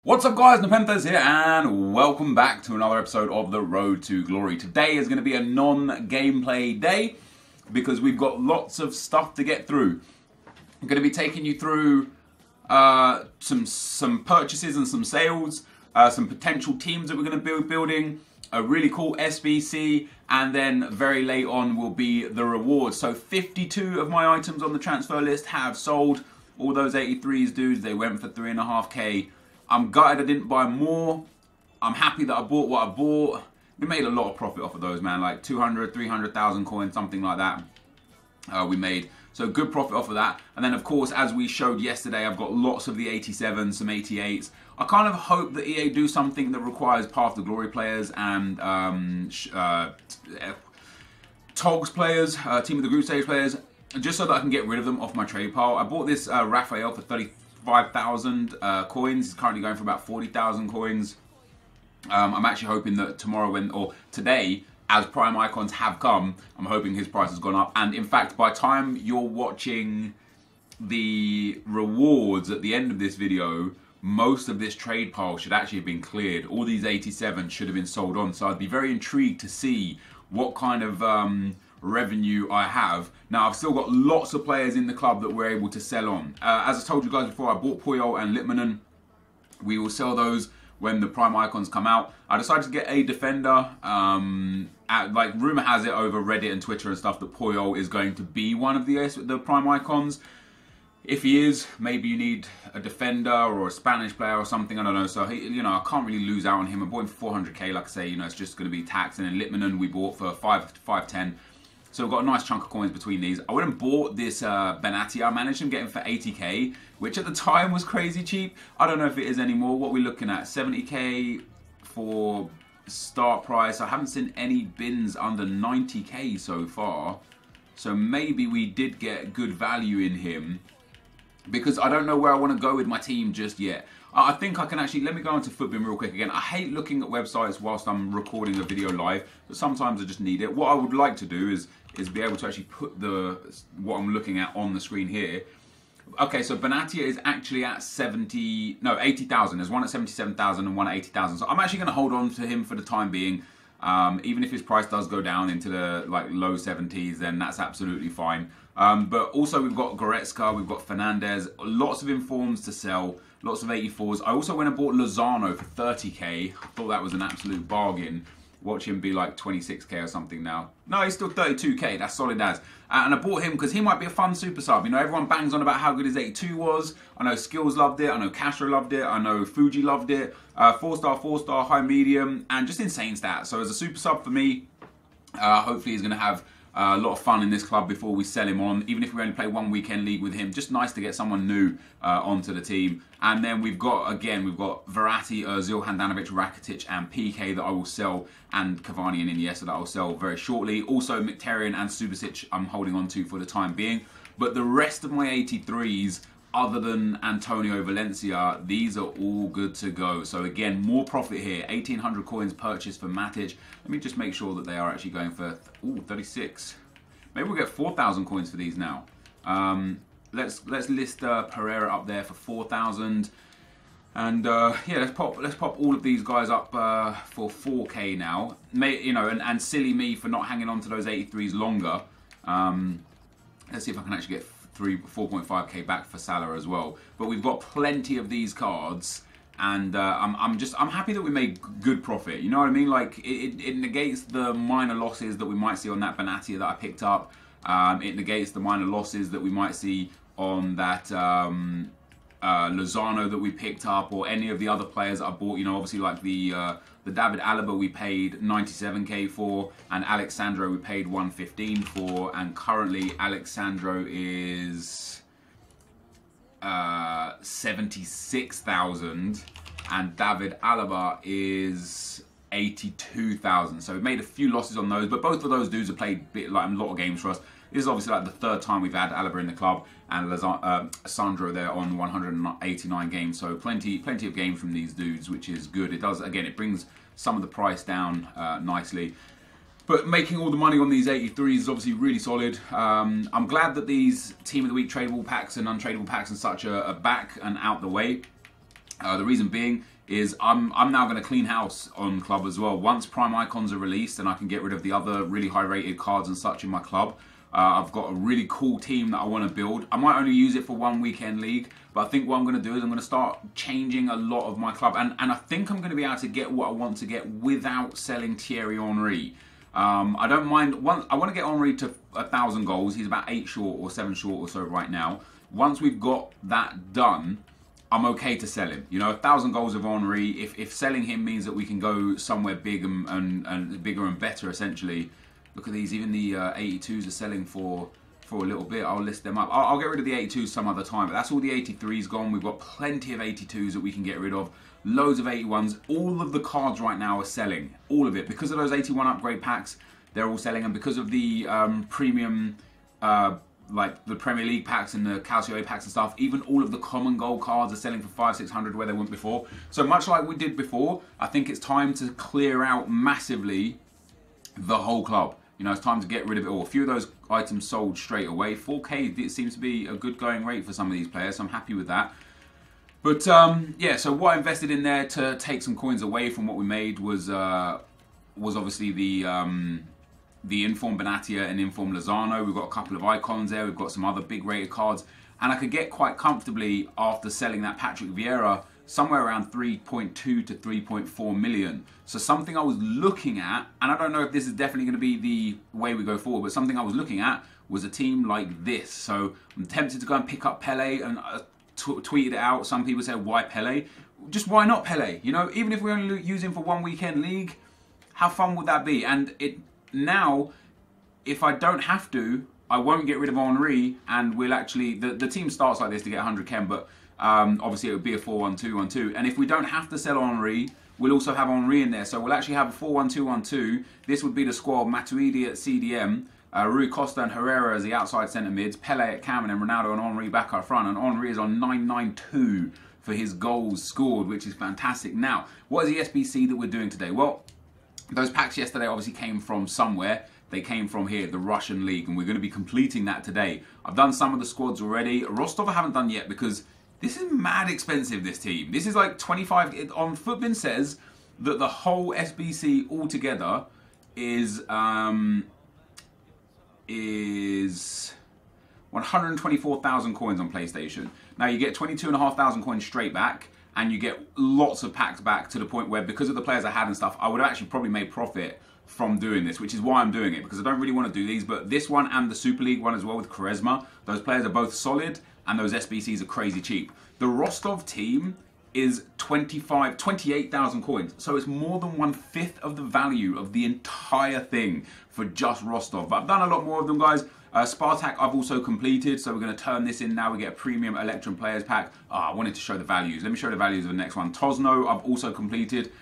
What's up guys, NepentheZ here and welcome back to another episode of The Road to Glory. Today is going to be a non-gameplay day because we've got lots of stuff to get through. I'm going to be taking you through some purchases and some sales, some potential teams that we're going to be building, a really cool SBC, and then very late on will be the rewards. So 52 of my items on the transfer list have sold. All those 83s dudes, they went for 3.5k. I'm gutted I didn't buy more. I'm happy that I bought what I bought. We made a lot of profit off of those, man. Like 200, 300,000 coins, something like that. We made. So good profit off of that. And then, of course, as we showed yesterday, I've got lots of the 87s, some 88s. I kind of hope that EA do something that requires Path to Glory players and TOGS players, Team of the Group Stage players, just so that I can get rid of them off my trade pile. I bought this Raphael for 35,000 coins. It's currently going for about 40,000 coins. I'm actually hoping that tomorrow or today, as Prime Icons have come, I'm hoping his price has gone up. And in fact, by the time you're watching the rewards at the end of this video, most of this trade pile should actually have been cleared. All these 87 should have been sold on. So I'd be very intrigued to see what kind of revenue I have. Now, I've still got lots of players in the club that we're able to sell on. As I told you guys before, I bought Puyol and Litmanen. We will sell those when the Prime Icons come out. I decided to get a defender. Like, rumor has it over Reddit and Twitter and stuff that Puyol is going to be one of the Prime Icons. If he is, maybe you need a defender or a Spanish player or something. I don't know. So, I can't really lose out on him. I bought him for 400k. Like I say, it's just going to be tax. And then Litmanen we bought for 510. So we've got a nice chunk of coins between these. I went and bought this Benatia. I managed to get him for 80k, which at the time was crazy cheap. I don't know if it is anymore. What are we looking at? 70k for start price. I haven't seen any bins under 90k so far. So maybe we did get good value in him, because I don't know where I want to go with my team just yet. I think I can actually, let me go into Footbin real quick again. I hate looking at websites whilst I'm recording a video live, but sometimes I just need it. What I would like to do is be able to actually put what I'm looking at on the screen here. Okay, so Benatia is actually at 80,000. There's one at 77,000 and one at 80,000. So I'm actually going to hold on to him for the time being. Even if his price does go down into the low 70s, then that's absolutely fine. But also we've got Goretzka, we've got Fernandez, lots of informs to sell, lots of 84s. I also went and bought Lozano for 30k. I thought that was an absolute bargain. Watch him be like 26k or something now. No, he's still 32k. That's solid as. And I bought him because he might be a fun super sub. Everyone bangs on about how good his 82 was. I know Skills loved it. I know Castro loved it. I know Fuji loved it. 4-star, high, medium, and just insane stats. So as a super sub for me, hopefully he's going to have a lot of fun in this club before we sell him on. Even if we only play one weekend league with him, just nice to get someone new onto the team. And then we've got Verratti, Özil, Handanovic, Rakitic, and PK that I will sell, and Cavani and Iniesta that I will sell very shortly. Also Mkhitaryan and Subasic I'm holding on to for the time being. But the rest of my 83s, other than Antonio Valencia, these are all good to go. So again, more profit here. 1,800 coins purchased for Matic. Let me just make sure that they are actually going for 36. Maybe we'll get 4,000 coins for these now. Let's list Pereira up there for 4,000. And yeah, let's pop all of these guys up for 4k now. And silly me for not hanging on to those 83s longer. Let's see if I can actually get 4.5k back for Salah as well. But we've got plenty of these cards, and I'm happy that we made good profit. You know what I mean? Like it negates the minor losses that we might see on that Benatia that I picked up. It negates the minor losses that we might see on that Lozano that we picked up, or any of the other players that I bought. Obviously like the David Alaba we paid 97k for, and Alexandro we paid 115 for, and currently Alexandro is 76,000 and David Alaba is 82,000. So we've made a few losses on those, but both of those dudes have played a lot of games for us. This is obviously like the third time we've had Alaba in the club, and Sandro there on 189 games. So plenty of games from these dudes, which is good. It does, again, it brings some of the price down nicely. But making all the money on these 83s is obviously really solid. I'm glad that these Team of the Week tradable packs and untradeable packs and such are back and out the way. The reason being is I'm now going to clean house on club as well. Once prime icons are released and I can get rid of the other really high rated cards and such in my club, I've got a really cool team that I want to build. I might only use it for one weekend league, but I think what I'm going to do is I'm going to start changing a lot of my club, and I think I'm going to be able to get what I want to get without selling Thierry Henry. I don't mind. I want to get Henry to 1,000 goals. He's about 8 short or 7 short or so right now. Once we've got that done, I'm okay to sell him. You know, 1,000 goals of Henry. If selling him means that we can go somewhere big and bigger and better, essentially. Look at these. Even the 82s are selling for a little bit. I'll list them up. I'll get rid of the 82s some other time. But that's all the 83s gone. We've got plenty of 82s that we can get rid of. Loads of 81s. All of the cards right now are selling. All of it. Because of those 81 upgrade packs, they're all selling. And because of the premium, like the Premier League packs and the Calcio packs and stuff, even all of the common gold cards are selling for 500-600 where they weren't before. So much like we did before, I think it's time to clear out massively the whole club. You know, it's time to get rid of it all. A few of those items sold straight away. 4K, it seems to be a good going rate for some of these players, so I'm happy with that. But yeah, so what I invested in there to take some coins away from what we made was obviously the Inform Benatia and Inform Lozano. We've got a couple of icons there. We've got some other big rated cards. And I could get quite comfortably, after selling that Patrick Vieira, somewhere around 3.2 to 3.4 million. So something I was looking at, and I don't know if this is definitely going to be the way we go forward, but something I was looking at was a team like this. So I'm tempted to go and pick up Pele, and tweeted it out. Some people said, why Pele? Just why not Pele? You know, even if we only use him for one weekend league, how fun would that be? And now, if I don't have to, I won't get rid of Henry, and we'll actually, the team starts like this to get 100 Ken, but obviously it would be a 4-1-2-1-2. And if we don't have to sell Henry, we'll also have Henry in there. So we'll actually have a 4-1-2-1-2. This would be the squad: Matuidi at CDM, Rui Costa and Herrera as the outside centre mids, Pele at Cam, and then Ronaldo and Henry back up front. And Henry is on 992 for his goals scored, which is fantastic. Now, what is the SBC that we're doing today? Well, those packs yesterday obviously came from somewhere. They came from here, the Russian League, and we're going to be completing that today. I've done some of the squads already. Rostov I haven't done yet because this is mad expensive, this team. This is like 25... On Footbin says that the whole SBC altogether is 124,000 coins on PlayStation. Now you get 22,500 coins straight back, and you get lots of packs back, to the point where, because of the players I had and stuff, I would have actually probably made profit from doing this, which is why I'm doing it, because I don't really want to do these. But this one and the Super League one as well with Quaresma, those players are both solid, and those SBCs are crazy cheap. The Rostov team is 28,000 coins, so it's more than 1/5 of the value of the entire thing for just Rostov. But I've done a lot more of them, guys. Spartak I've also completed, so we're going to turn this in now. We get a premium Electrum Players Pack. I wanted to show the values. Let me show the values of the next one. Tosno I've also completed.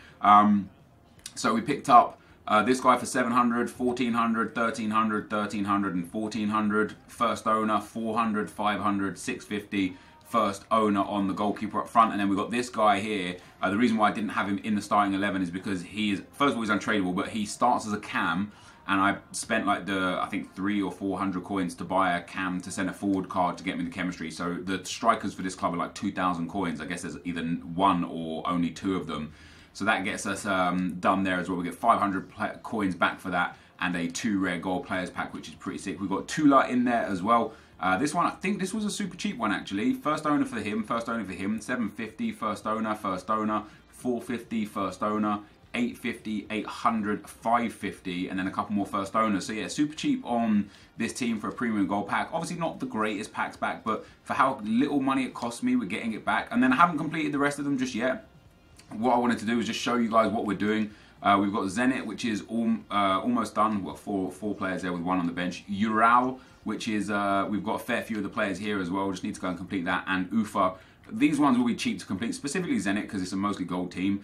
So we picked up this guy for 700, 1400, 1300, 1300 and 1400. First owner, 400, 500, 650. First owner on the goalkeeper up front. And then we've got this guy here. The reason why I didn't have him in the starting 11 is because he is, first of all, he's untradeable, but he starts as a cam. And I spent like I think 300 or 400 coins to buy a cam to send a forward card to get me the chemistry. So the strikers for this club are like 2,000 coins. I guess there's either one or only 2 of them. So that gets us done there as well. We get 500 coins back for that, and a 2 rare gold players pack, which is pretty sick. We've got Tula in there as well. This one, I think this was a super cheap one actually. First owner for him, 750, first owner, 450, first owner, 850, 800, 550, and then a couple more first owners. So yeah, super cheap on this team for a premium gold pack. Obviously not the greatest packs back, but for how little money it cost me, we're getting it back. And then I haven't completed the rest of them just yet. What I wanted to do is just show you guys what we're doing. We've got Zenit, which is almost done. We've got four players there with 1 on the bench. Ural, which is, we've got a fair few of the players here as well. Just need to go and complete that. And Ufa. These ones will be cheap to complete, specifically Zenit, because it's a mostly gold team.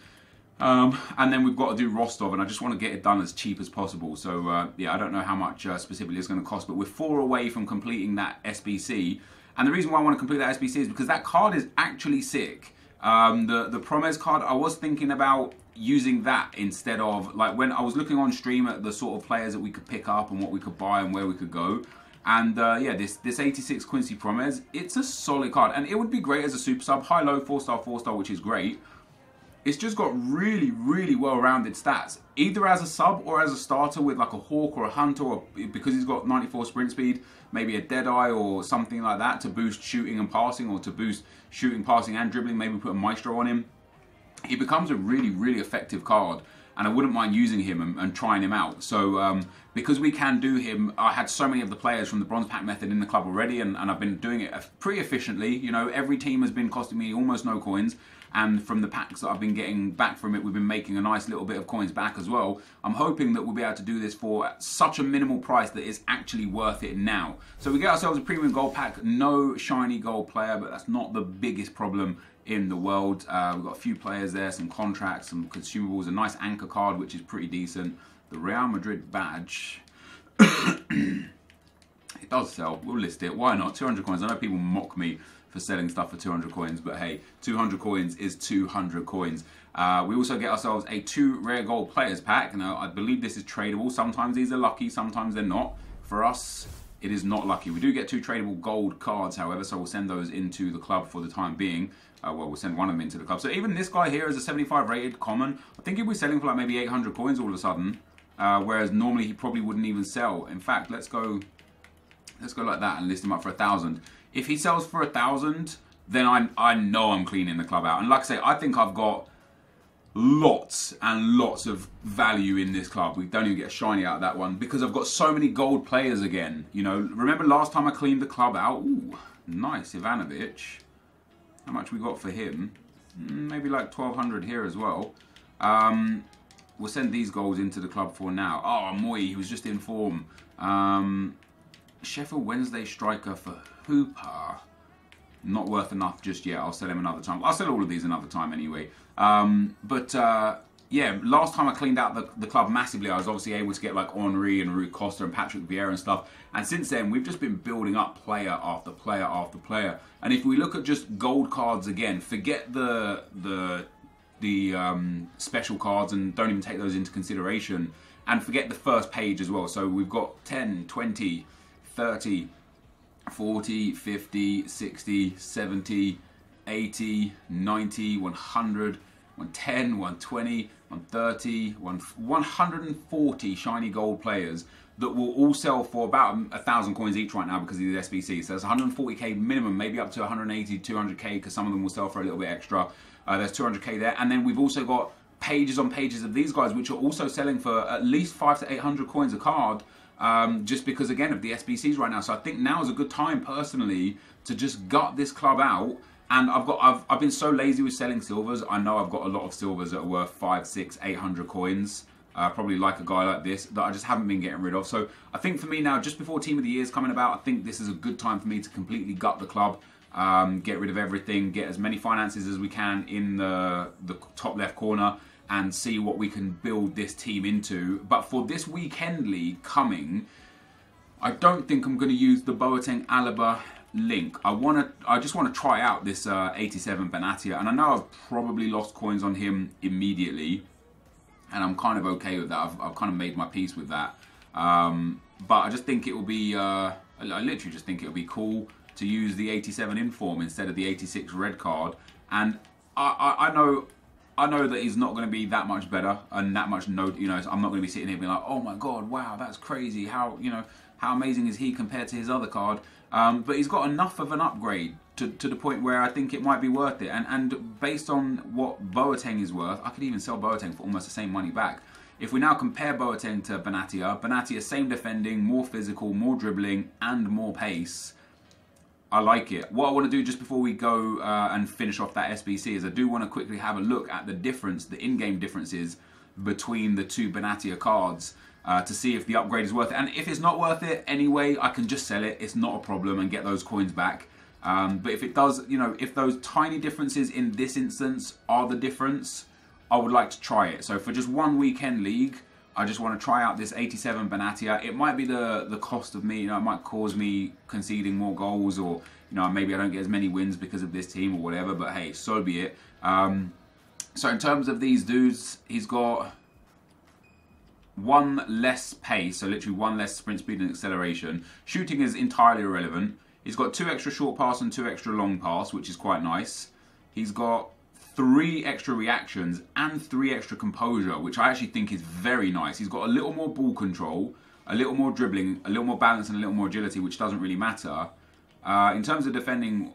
And then we've got to do Rostov, and I just want to get it done as cheap as possible. So, yeah, I don't know how much specifically it's going to cost, but we're 4 away from completing that SBC. And the reason why I want to complete that SBC is because that card is actually sick. The Promes card, I was thinking about using that instead of, like, when I was looking on stream at the sort of players that we could pick up and what we could buy and where we could go, And yeah, this 86 Quincy Promes, it's a solid card. And it would be great as a super sub. High-low, 4-star, 4-star, which is great. It's just got really, really well-rounded stats. Either as a sub or as a starter with like a Hawk or a Hunter, or because he's got 94 sprint speed, maybe a Deadeye or something like that to boost shooting and passing, or to boost shooting, passing and dribbling, maybe put a Maestro on him. He becomes a really, really effective card. And I wouldn't mind using him and trying him out. So because we can do him, I had so many of the players from the bronze pack method in the club already, and I've been doing it pretty efficiently. You know, every team has been costing me almost no coins. And from the packs that I've been getting back from it, we've been making a nice little bit of coins back as well. I'm hoping that we'll be able to do this for such a minimal price that it's actually worth it now. So we get ourselves a premium gold pack, no shiny gold player, but that's not the biggest problem in the world. We've got a few players there, some contracts, some consumables, a nice anchor card, which is pretty decent. The Real Madrid badge, it does sell. We'll list it. Why not? 200 coins. I know people mock me for selling stuff for 200 coins, but hey, 200 coins is 200 coins. We also get ourselves a 2 rare gold players pack. Now, I believe this is tradable. Sometimes these are lucky, sometimes they're not. For us, it is not lucky. We do get 2 tradable gold cards, however, so we'll send those into the club for the time being. Well, we'll send one of them into the club. So even this guy here is a 75 rated common. I think he'll be selling for like maybe 800 coins all of a sudden, whereas normally he probably wouldn't even sell. In fact, let's go like that and list him up for 1,000. If he sells for 1,000, then I know I'm cleaning the club out. And like I say, I think I've got lots and lots of value in this club. We don't even get a shiny out of that one because I've got so many gold players again. You know, remember last time I cleaned the club out? Ooh, nice, Ivanovic. How much we got for him? Maybe like 1,200 here as well. We'll send these goals into the club for now. Oh, Moy, he was just in form. Sheffield Wednesday striker for Hooper. Not worth enough just yet. I'll sell him another time. I'll sell all of these another time anyway. Yeah, last time I cleaned out the club massively, I was obviously able to get like Henry and Rui Costa and Patrick Vieira and stuff. And since then, we've just been building up player after player after player. And if we look at just gold cards again, forget the special cards and don't even take those into consideration. And forget the first page as well. So we've got 10, 20, 30, 40, 50, 60, 70, 80, 90, 100, 110, 120, 130, 140 shiny gold players that will all sell for about 1,000 coins each right now because of these SBCs. So that's 140k minimum, maybe up to 180, 200k because some of them will sell for a little bit extra. There's 200k there. And then we've also got pages on pages of these guys which are also selling for at least 500 to 800 coins a card. Just because, again, of the SBCs right now. So I think now is a good time, personally, to just gut this club out. And I've been so lazy with selling silvers. I know I've got a lot of silvers that are worth 500, 600, 800 coins. Probably like a guy like this that I just haven't been getting rid of. So I think for me now, just before Team of the Year is coming about, I think this is a good time for me to completely gut the club. Get rid of everything. Get as many finances as we can in the top left corner. And see what we can build this team into. But for this weekend league coming, I don't think I'm going to use the Boateng Alaba link. I just want to try out this 87 Benatia, and I know I've probably lost coins on him immediately, and I'm kind of okay with that. I've kind of made my peace with that. But I just think it will be, I literally just think it will be cool to use the 87 inform instead of the 86 red card, and I know that he's not going to be that much better and that much I'm not going to be sitting here being like, oh my god, wow, that's crazy. How amazing is he compared to his other card? But he's got enough of an upgrade to the point where I think it might be worth it. And based on what Boateng is worth, I could even sell Boateng for almost the same money back. If we now compare Boateng to Benatia, same defending, more physical, more dribbling, and more pace. I like it. What I want to do just before we go and finish off that SBC is I do want to quickly have a look at the difference, the in-game differences between the two Benatia cards to see if the upgrade is worth it. And if it's not worth it anyway, I can just sell it. It's not a problem and get those coins back. But if it does, if those tiny differences in this instance are the difference, I would like to try it. So for just one weekend league, I just want to try out this 87 Benatia. It might be the cost of me, it might cause me conceding more goals, or maybe I don't get as many wins because of this team or whatever, but hey, so be it. So in terms of these dudes, he's got 1 less pace, so literally 1 less sprint speed and acceleration. Shooting is entirely irrelevant. He's got 2 extra short pass and 2 extra long pass, which is quite nice. He's got 3 extra reactions and 3 extra composure, which I actually think is very nice. He's got a little more ball control, a little more dribbling, a little more balance and a little more agility, which doesn't really matter. In terms of defending,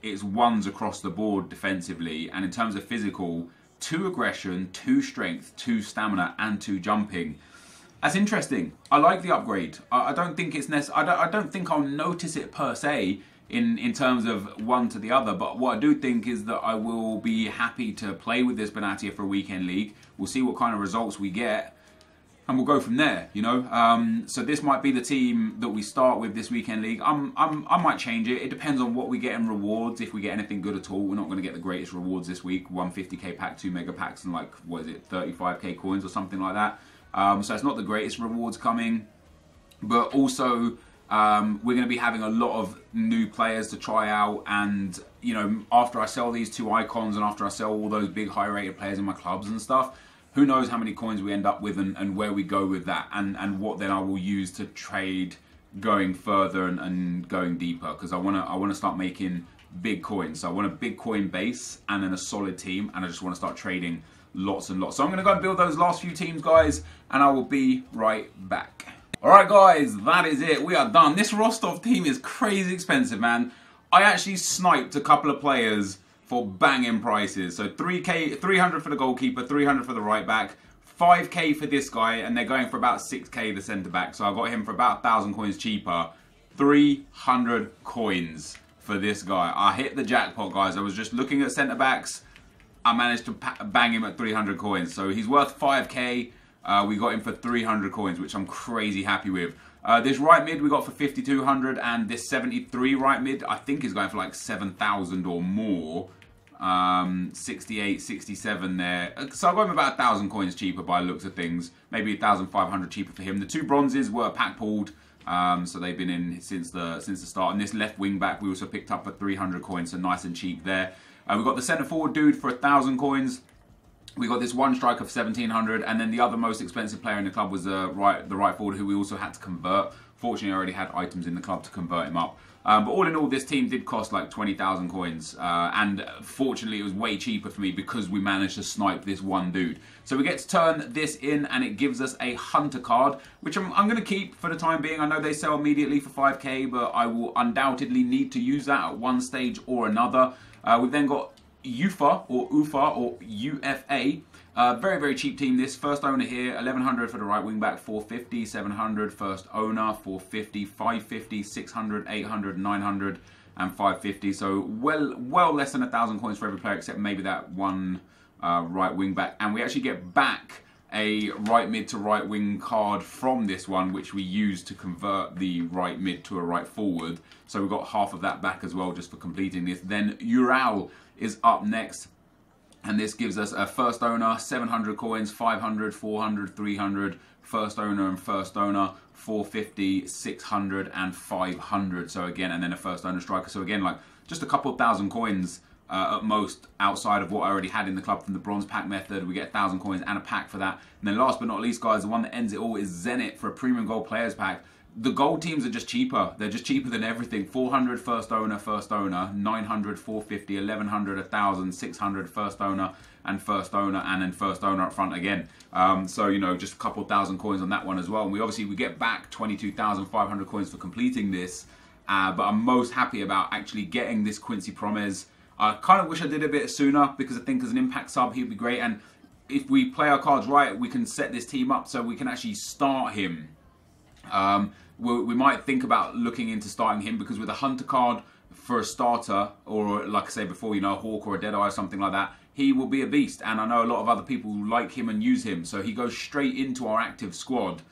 it's 1s across the board defensively, and in terms of physical, 2 aggression, 2 strength, 2 stamina, and 2 jumping. That's interesting. I like the upgrade. I don't think it's I don't think I'll notice it per se in terms of one to the other, but what I do think is that I will be happy to play with this Benatia for a weekend league. We'll see what kind of results we get, and we'll go from there, you know. So this might be the team that we start with this weekend league. I might change it. It depends on what we get in rewards. If we get anything good at all, we're not going to get the greatest rewards this week. 150k pack, 2 mega packs, and like, what is it, 35k coins or something like that. So it's not the greatest rewards coming, but also we're going to be having a lot of new players to try out, and you know, after I sell these 2 icons and after I sell all those big high rated players in my clubs and stuff, who knows how many coins we end up with and where we go with that, and what then I will use to trade going further and going deeper, because I want to start making big coins. So I want a big coin base and then a solid team, and I just want to start trading lots and lots. So I'm going to go and build those last few teams, guys, and I will be right back. Alright guys, that is it. We are done. This Rostov team is crazy expensive, man. I actually sniped a couple of players for banging prices. So 3k, 300 for the goalkeeper, 300 for the right back, 5k for this guy, and they're going for about 6k the centre back. So I got him for about 1,000 coins cheaper. 300 coins for this guy. I hit the jackpot, guys. I was just looking at centre backs. I managed to bang him at 300 coins. So he's worth 5k. We got him for 300 coins, which I'm crazy happy with. This right mid we got for 5,200, and this 73 right mid I think is going for like 7,000 or more. 68, 67 there. So I got him about 1,000 coins cheaper by the looks of things. Maybe 1,500 cheaper for him. The 2 bronzes were pack pulled, so they've been in since the start. And this left wing back we also picked up for 300 coins, so nice and cheap there. We got the centre forward dude for 1,000 coins. We got this 1 striker for 1,700, and then the other most expensive player in the club was the right forward, who we also had to convert. Fortunately, I already had items in the club to convert him up. But all in all, this team did cost like 20,000 coins, and fortunately, it was way cheaper for me because we managed to snipe this one dude. So we get to turn this in, and it gives us a hunter card, which I'm going to keep for the time being. I know they sell immediately for 5k, but I will undoubtedly need to use that at one stage or another. We've then got UFA or UFA. Very, very cheap team this. First owner here, 1,100 for the right wing back, 450, 700. First owner, 450, 550, 600, 800, 900, and 550. So well less than 1,000 coins for every player except maybe that one right wing back. And we actually get back a right mid to right wing card from this one, which we use to convert the right mid to a right forward. So we've got half of that back as well just for completing this. Then Ural is up next, and this gives us a first owner, 700 coins, 500, 400, 300, first owner and first owner, 450, 600, and 500. So again, and then a first owner striker. So again, like just a couple of 1,000 coins at most outside of what I already had in the club from the bronze pack method. We get 1,000 coins and a pack for that. And then last but not least, guys, the one that ends it all is Zenit for a premium gold players pack. The gold teams are just cheaper. They're just cheaper than everything. 400 first owner, 900, 450, 1,100, 1,000, 600 first owner, and then first owner up front again. So, you know, just a couple 1,000 coins on that one as well. And we get back 22,500 coins for completing this. But I'm most happy about actually getting this Quincy Promes. I kind of wish I did a bit sooner, because I think as an impact sub he'd be great. And if we play our cards right, we can set this team up so we can actually start him. We might think about looking into starting him, because with a hunter card for a starter, or like I said before, you know, a hawk or a deadeye or something like that, he will be a beast. And I know a lot of other people like him and use him, so he goes straight into our active squad.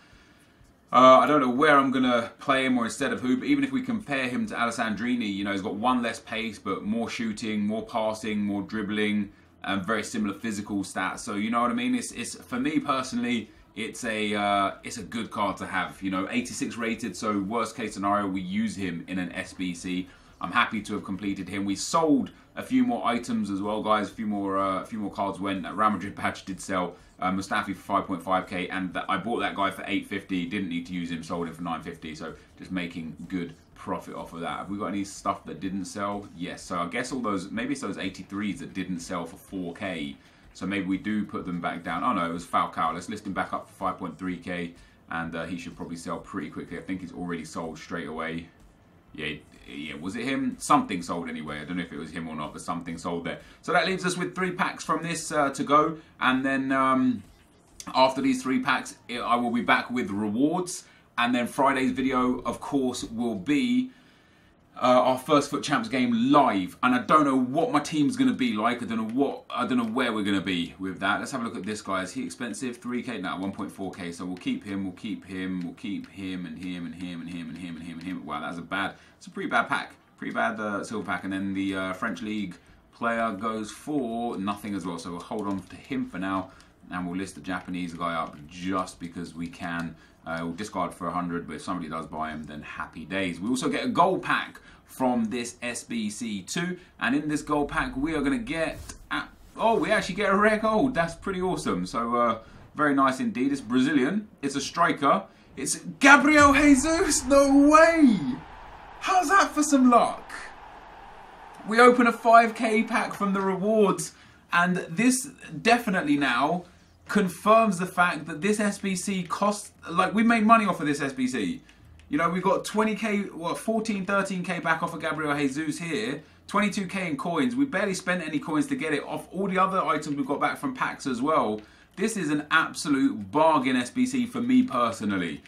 I don't know where I'm going to play him or instead of who, but even if we compare him to Alessandrini, you know, he's got 1 less pace, but more shooting, more passing, more dribbling, and very similar physical stats. So, you know what I mean? It's for me personally, it's a good card to have. You know, 86 rated, so worst case scenario, we use him in an SBC. I'm happy to have completed him. We sold a few more items as well, guys. A few more cards went. Real Madrid patch did sell. Mustafi for 5.5k, and I bought that guy for 850. Didn't need to use him. Sold him for 950. So just making good profit off of that. Have we got any stuff that didn't sell? Yes. So I guess all those, maybe it's those 83s that didn't sell for 4k. So maybe we do put them back down. Oh no, it was Falcao. Let's list him back up for 5.3k, and he should probably sell pretty quickly. I think he's already sold straight away. Yeah, was it him? Something sold anyway. I don't know if it was him or not, but something sold there. So that leaves us with 3 packs from this to go. And then after these 3 packs, I will be back with rewards. And then Friday's video, of course, will be our first Foot Champs game live. And I don't know what my team's going to be like. I don't know where we're going to be with that. Let's have a look at this guy. Is he expensive? 3k? No, 1.4k. So we'll keep him, we'll keep him, we'll keep him, and him, and him, and him, and him, and him, and him. Wow, that's it's a pretty bad pack. Pretty bad silver pack. And then the French League player goes for nothing as well. So we'll hold on to him for now. And we'll list the Japanese guy up just because we can. We'll discard for 100, but if somebody does buy him, then happy days. We also get a gold pack from this SBC too, and in this gold pack we are going to get, we actually get a rare gold. That's pretty awesome. So very nice indeed. It's Brazilian, it's a striker, it's Gabriel Jesus. No way! How's that for some luck? We open a 5k pack from the rewards, and this definitely now confirms the fact that this SBC cost, like, we made money off of this SBC. You know, we got 20k, what, 14, 13k back off of Gabriel Jesus here, 22k in coins. We barely spent any coins to get it off all the other items we got back from packs as well. This is an absolute bargain SBC for me personally.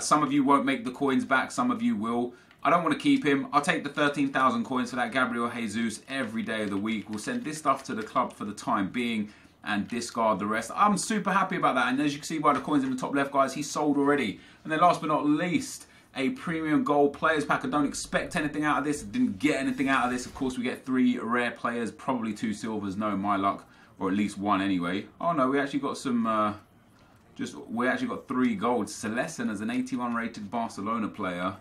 Some of you won't make the coins back, some of you will. I don't want to keep him. I'll take the 13,000 coins for that Gabriel Jesus every day of the week. We'll send this stuff to the club for the time being and discard the rest. I'm super happy about that. And as you can see by the coins in the top left, guys, he sold already. And then last but not least, a premium gold players pack. I don't expect anything out of this. I didn't get anything out of this. Of course, we get 3 rare players, probably 2 silvers, no, my luck, or at least 1 anyway. Oh no, we actually got some, we actually got 3 gold. Celestin as an 81 rated Barcelona player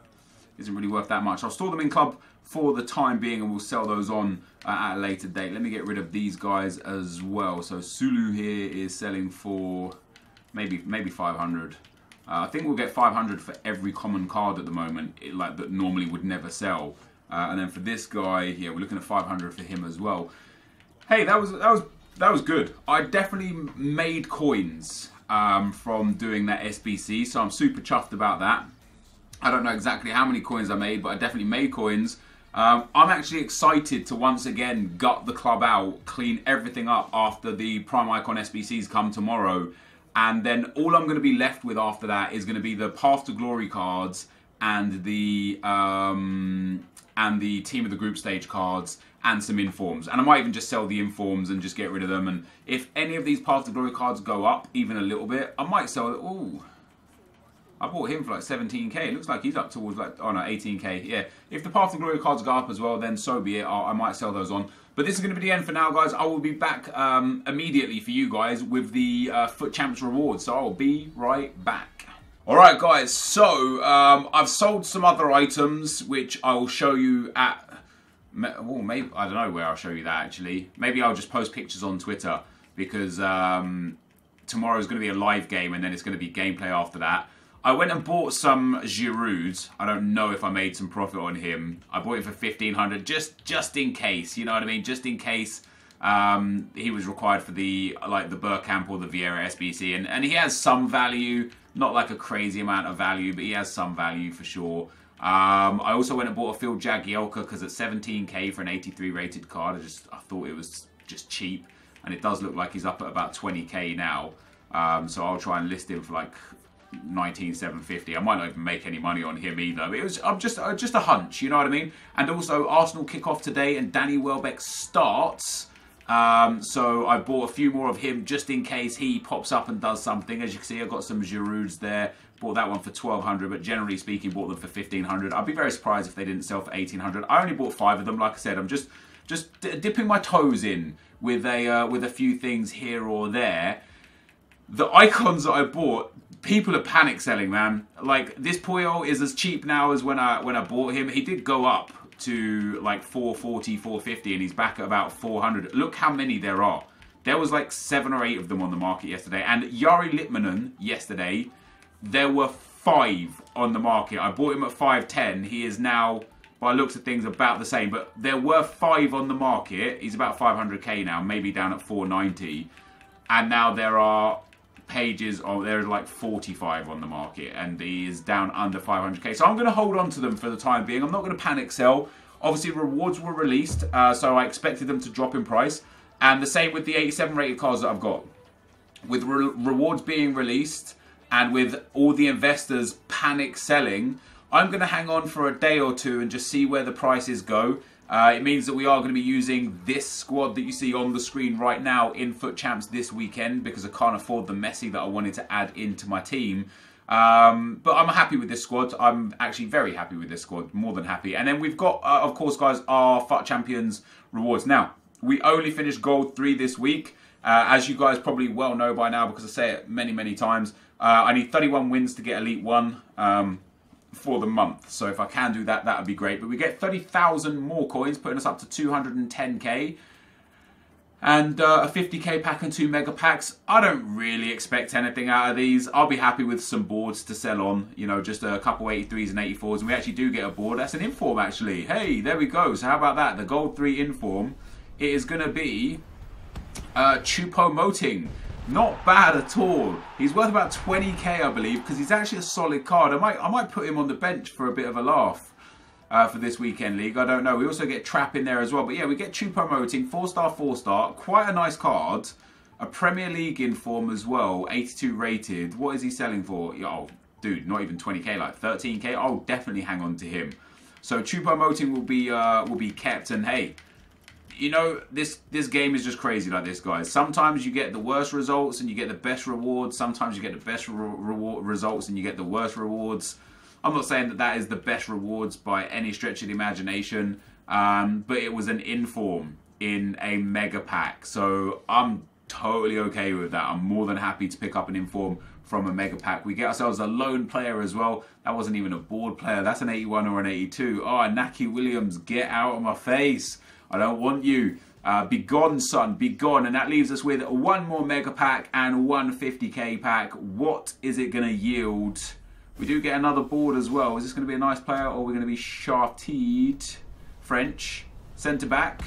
isn't really worth that much. I'll store them in club for the time being, and we'll sell those on at a later date. Let me get rid of these guys as well. So Sulu here is selling for maybe 500. I think we'll get 500 for every common card at the moment, like that normally would never sell. And then for this guy, yeah, we're looking at 500 for him as well. Hey, that was good. I definitely made coins from doing that SBC, so I'm super chuffed about that. I don't know exactly how many coins I made, but I definitely made coins. I'm actually excited to once again gut the club out, clean everything up after the Prime Icon SBCs come tomorrow. And then all I'm going to be left with after that is going to be the Path to Glory cards and the Team of the Group Stage cards and some informs. And I might even just sell the informs and just get rid of them. And if any of these Path to Glory cards go up even a little bit, I might sell it. Ooh. I bought him for like 17k. It looks like he's up towards like, oh no, 18k. Yeah, if the Path to Glory cards go up as well, then so be it. I might sell those on. But this is going to be the end for now, guys. I will be back immediately for you guys with the Foot Champs rewards. So I'll be right back. Alright, guys. So I've sold some other items, which I will show you at... Well, maybe, I don't know where I'll show you that, actually. Maybe I'll just post pictures on Twitter, because tomorrow is going to be a live game, and then it's going to be gameplay after that. I went and bought some Giroud. I don't know if I made some profit on him. I bought it for 1,500 just in case, you know what I mean? Just in case he was required for the Bergkamp or the Vieira SBC. And he has some value, not like a crazy amount of value, but he has some value for sure. I also went and bought a Phil Jagielka because at 17k for an 83 rated card, I thought it was just cheap. And it does look like he's up at about 20k now. So I'll try and list him for like 19,750. I might not even make any money on him either. It was just a hunch, you know what I mean? And also Arsenal kick off today and Danny Welbeck starts. So I bought a few more of him just in case he pops up and does something. As you can see, I've got some Girouds there. Bought that one for 1,200, but generally speaking, bought them for 1,500. I'd be very surprised if they didn't sell for 1,800. I only bought 5 of them. Like I said, I'm just dipping my toes in with a few things here or there. The icons that I bought, people are panic selling, man. Like, this Puyol is as cheap now as when I bought him. He did go up to like 440, 450, and he's back at about 400. Look how many there are. There was like 7 or 8 of them on the market yesterday. And Jari Litmanen yesterday, there were 5 on the market. I bought him at 510. He is now, by looks of things, about the same. But there were 5 on the market. He's about 500k now, maybe down at 490. And now there are pages of, there's like 45 on the market. And he is down under 500k. So I'm going to hold on to them for the time being. I'm not going to panic sell. Obviously, rewards were released. So I expected them to drop in price. And the same with the 87 rated cards that I've got. With rewards being released and with all the investors panic selling, I'm going to hang on for a day or two and just see where the prices go. It means that we are going to be using this squad that you see on the screen right now in Foot Champs this weekend because I can't afford the Messi that I wanted to add into my team. But I'm happy with this squad. I'm actually very happy with this squad, more than happy. And then we've got, of course, guys, our FUT Champions rewards. Now, we only finished Gold 3 this week. As you guys probably well know by now because I say it many, many times, I need 31 wins to get Elite 1 for the month. So if I can do that, that would be great. But we get 30,000 more coins, putting us up to 210k. And a 50k pack and 2 mega packs. I don't really expect anything out of these. I'll be happy with some boards to sell on. You know, just a couple 83s and 84s. And we actually do get a board. That's an inform, actually. Hey, there we go. So how about that? The Gold 3 inform. It is going to be Choupo-Moting. Not bad at all. He's worth about 20k, I believe, because he's actually a solid card. I might put him on the bench for a bit of a laugh for this weekend league. I don't know. We also get Trap in there as well. But yeah, we get Choupo-Moting, 4-star, 4-star. Quite a nice card. A Premier League inform as well, 82 rated. What is he selling for? Oh, dude, not even 20k, like 13k. I'll definitely hang on to him. So Choupo-Moting will be kept, and hey, you know, this game is just crazy like this, guys. Sometimes you get the worst results and you get the best rewards. Sometimes you get the best results and you get the worst rewards. I'm not saying that that is the best rewards by any stretch of the imagination, but it was an inform in a mega pack. So I'm totally okay with that. I'm more than happy to pick up an inform from a mega pack. We get ourselves a lone player as well. That wasn't even a board player. That's an 81 or an 82. Oh, Naki Williams, get out of my face. I don't want you. Be gone, son. Be gone. And that leaves us with 1 more mega pack and 1 50k pack. What is it going to yield? We do get another board as well. Is this going to be a nice player or are we going to be shafted? French. Centre back.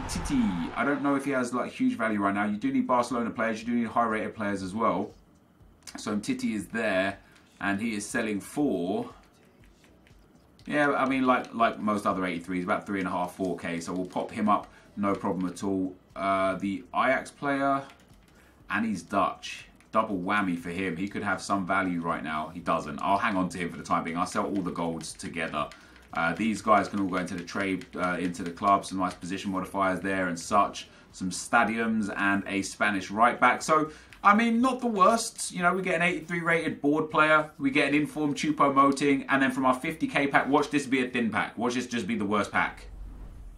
Titi. I don't know if he has like huge value right now. You do need Barcelona players. You do need high rated players as well. So Titi is there and he is selling for... Yeah, I mean, like most other 83s, about 3.5, 4k. So we'll pop him up, no problem at all. The Ajax player, and he's Dutch. Double whammy for him. He could have some value right now. He doesn't. I'll hang on to him for the time being. I'll sell all the golds together. These guys can all go into the trade, into the club. Some nice position modifiers there and such. Some stadiums and a Spanish right back. So, I mean, not the worst. You know, we get an 83 rated board player. We get an informed Choupo-Moting. And then from our 50k pack, watch this be a thin pack. Watch this just be the worst pack.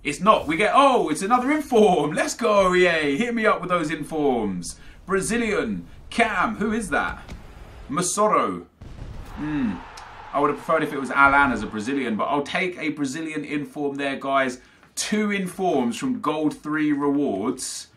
It's not. We get, oh, it's another inform. Let's go, EA. Hit me up with those informs. Brazilian. Cam. Who is that? Masoro. I would have preferred if it was Alan as a Brazilian. But I'll take a Brazilian inform there, guys. 2 informs from Gold 3 rewards.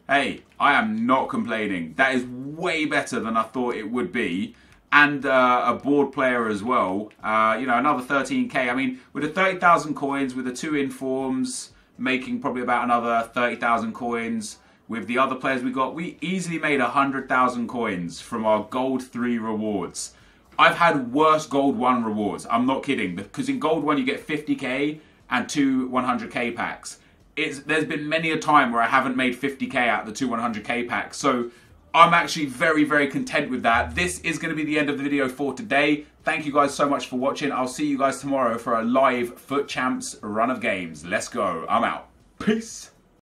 Hey, I am not complaining. That is way better than I thought it would be. And a board player as well. You know, another 13k. I mean, with the 30,000 coins, with the 2 informs, making probably about another 30,000 coins. With the other players we got, we easily made 100,000 coins from our Gold 3 rewards. I've had worse Gold 1 rewards. I'm not kidding. Because in Gold 1 you get 50k and 2 100k packs. There's been many a time where I haven't made 50k out of the 2 100k packs. So I'm actually very, very content with that. This is going to be the end of the video for today. Thank you guys so much for watching. I'll see you guys tomorrow for a live Foot Champs run of games. Let's go. I'm out. Peace.